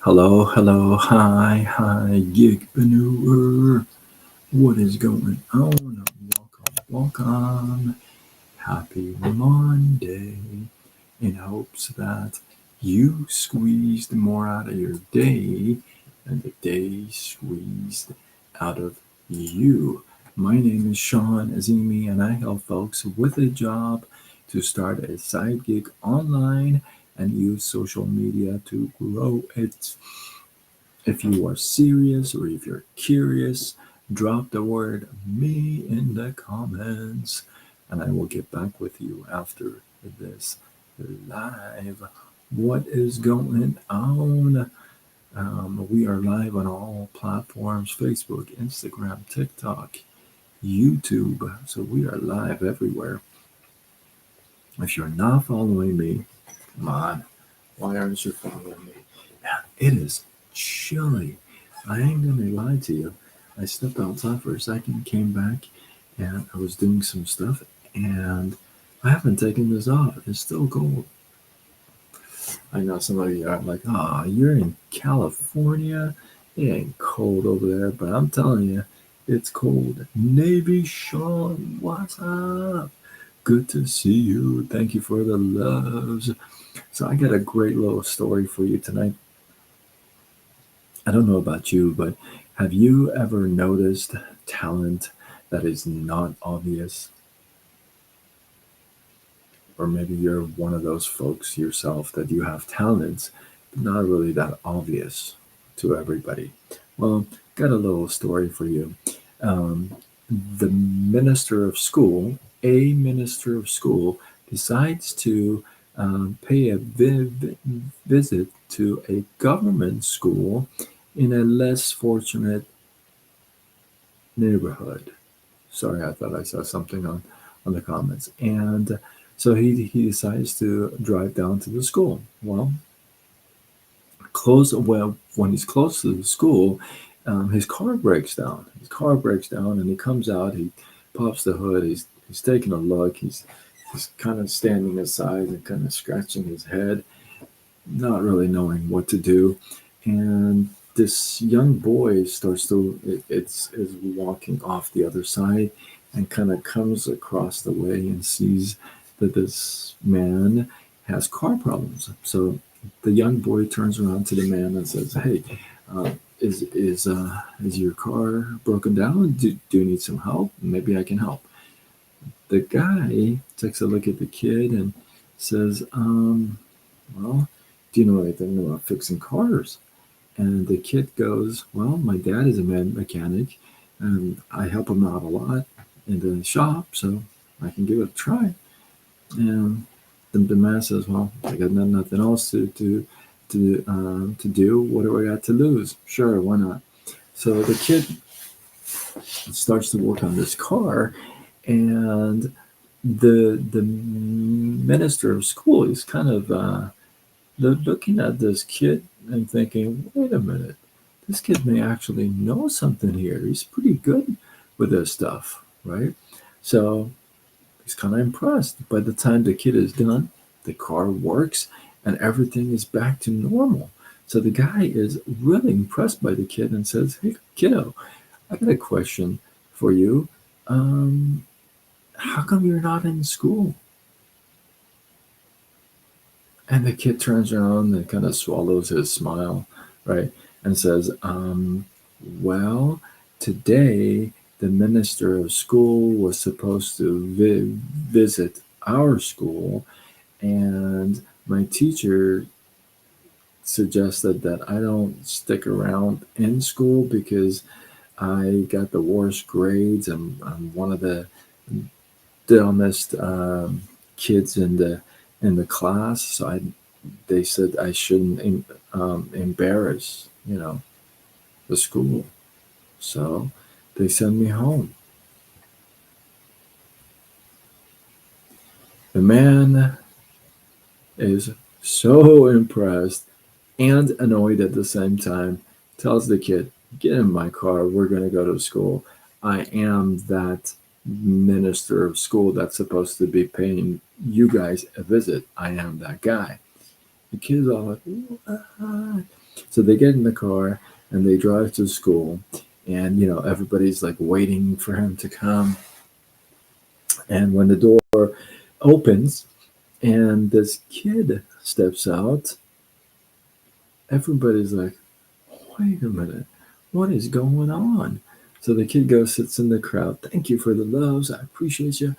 Hi, gigpreneur. What is going on? Welcome. Happy Monday. In hopes that you squeezed more out of your day and the day squeezed out of you. My name is Sean Azimi, and I help folks with a job to start a side gig online and use social media to grow it. If you are serious or if you're curious, drop the word me in the comments and I will get back with you after this live. What is going on? We are live on all platforms: Facebook, Instagram, TikTok, YouTube. So we are live everywhere. If you're not following me, come on. Why aren't you following me? Man, it is chilly. I ain't gonna lie to you. I stepped outside for a second, came back, and I was doing some stuff, and I haven't taken this off. It's still cold. I know some of you are like, "Ah, you're in California. It ain't cold over there," but I'm telling you, it's cold. Navy Sean, what's up? Good to see you. Thank you for the loves. So I got a great little story for you tonight. I don't know about you, but have you ever noticed talent that is not obvious? Or maybe you're one of those folks yourself that you have talents, but not really that obvious to everybody. Well, got a little story for you. Um, the minister of school, a minister of school, decides to pay a visit to a government school in a less fortunate neighborhood. Sorry, I thought I saw something on the comments. And so he decides to drive down to the school. When he's close to the school, his car breaks down. And he comes out. He pops the hood. He's taking a look. He's kind of standing aside and kind of scratching his head, not really knowing what to do. And this young boy starts to is walking off the other side and kind of comes across the way and sees that this man has car problems. So the young boy turns around to the man and says, "Hey, uh, is your car broken down? Do you need some help? Maybe I can help." The guy takes a look at the kid and says, "Well, do you know anything about fixing cars?" And the kid goes, "Well, my dad is a mechanic, and I help him out a lot in the shop, so I can give it a try." And the man says, "Well, I got nothing else to do. What do I got to lose? Sure, why not?" So the kid starts to work on this car, and the minister of school is kind of looking at this kid and thinking, "Wait a minute, this kid may actually know something here. He's pretty good with this stuff, right?" So he's kind of impressed. By the time the kid is done, the car works and everything is back to normal. So the guy is really impressed by the kid and says, "Hey, kiddo, I got a question for you. Um, how come you're not in school?" And the kid turns around and kind of swallows his smile, right? And says, "Well, today the minister of school was supposed to visit our school, and my teacher suggested that I don't stick around in school because I got the worst grades. I'm one of the dumbest kids in the class, so they said I shouldn't embarrass the school, so they sent me home." The man is so impressed and annoyed at the same time, tells the kid, "Get in my car, we're going to go to school. I am that minister of school that's supposed to be paying you guys a visit. I am that guy." The kid's all like, "What?" So they get in the car and they drive to school, and everybody's like waiting for him to come. And when the door opens and this kid steps out, everybody's like, wait a minute, what is going on? So the kid goes, sits in the crowd. Thank you for the loves. I appreciate you.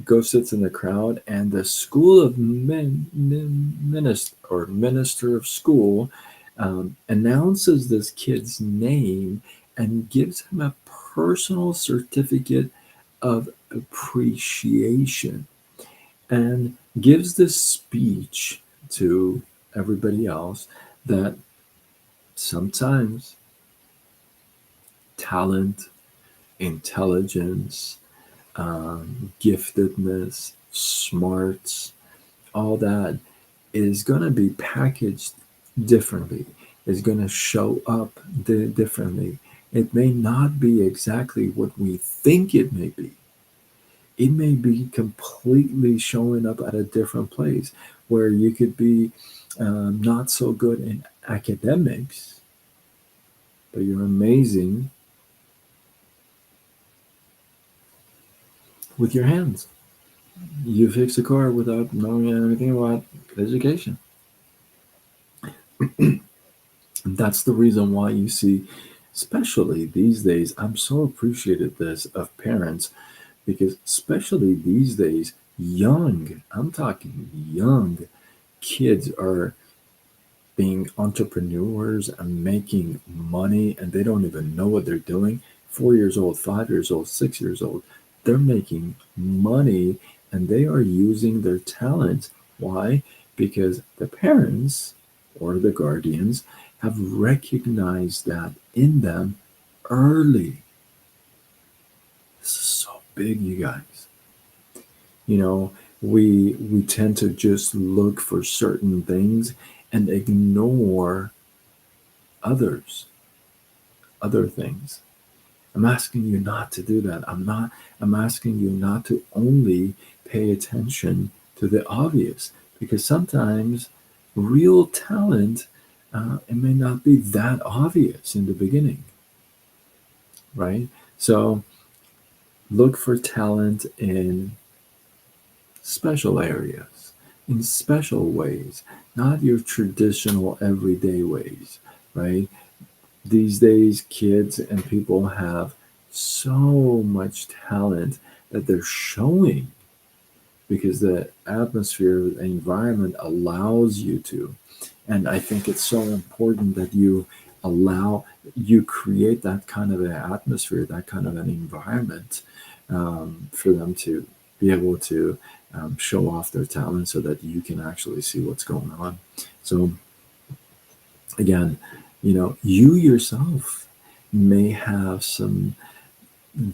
Goes, sits in the crowd, and the school of minister of school announces this kid's name and gives him a personal certificate of appreciation, and gives this speech to everybody else that sometimes talent, intelligence, giftedness, smarts, all that is going to be packaged differently, is going to show up differently. It may not be exactly what we think it may be. It may be completely showing up at a different place where you could be not so good in academics, but you're amazing with your hands. You fix a car without knowing anything about education. And that's the reason why you see, especially these days, I'm so appreciated this of parents, because especially these days, I'm talking young kids are being entrepreneurs and making money, and they don't even know what they're doing. 4 years old, 5 years old, 6 years old, they're making money, and they are using their talent. Why? Because the parents or the guardians have recognized that in them early. This is so big, you guys. You know, we tend to just look for certain things and ignore others, other things. I'm asking you not to do that. I'm asking you not to only pay attention to the obvious, because sometimes real talent, it may not be that obvious in the beginning, right? So look for talent in special areas, in special ways, not your traditional everyday ways, right? These days, kids and people have so much talent that they're showing because the atmosphere, the environment allows you to. And I think it's so important that you create that kind of an atmosphere, that kind of an environment, for them to be able to show off their talent so that you can actually see what's going on. So, again, you yourself may have some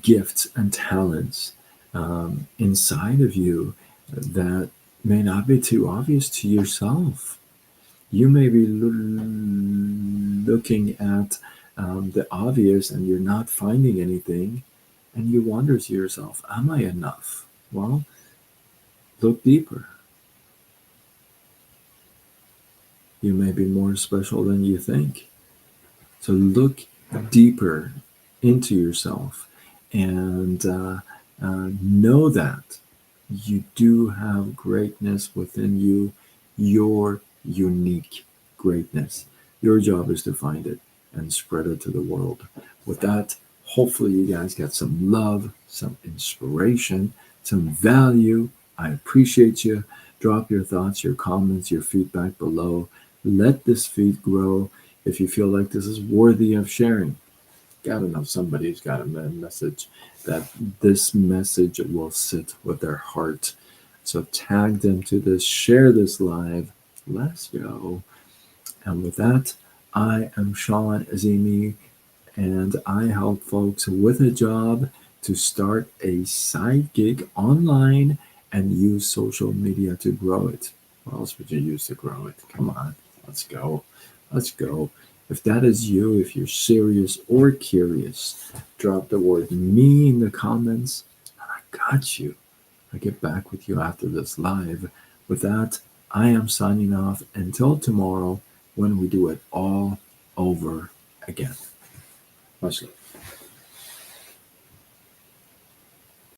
gifts and talents inside of you that may not be too obvious to yourself. You may be looking at the obvious and you're not finding anything, and you wonder to yourself, am I enough? Well, look deeper. You may be more special than you think. So look deeper into yourself, and know that you do have greatness within you, your unique greatness. Your job is to find it and spread it to the world. With that, hopefully you guys get some love, some inspiration, some value. I appreciate you. Drop your thoughts, your comments, your feedback below. Let this feed grow. If you feel like this is worthy of sharing, gotta know somebody's got a message that this message will sit with their heart. So tag them to this, share this live. Let's go. And with that, I am Sean Azimi, and I help folks with a job to start a side gig online and use social media to grow it. What else would you use to grow it? Come on, let's go. Let's go. If that is you, if you're serious or curious, drop the word me in the comments, and I got you. I'll get back with you after this live. With that, I am signing off. Until tomorrow, when we do it all over again. Much love.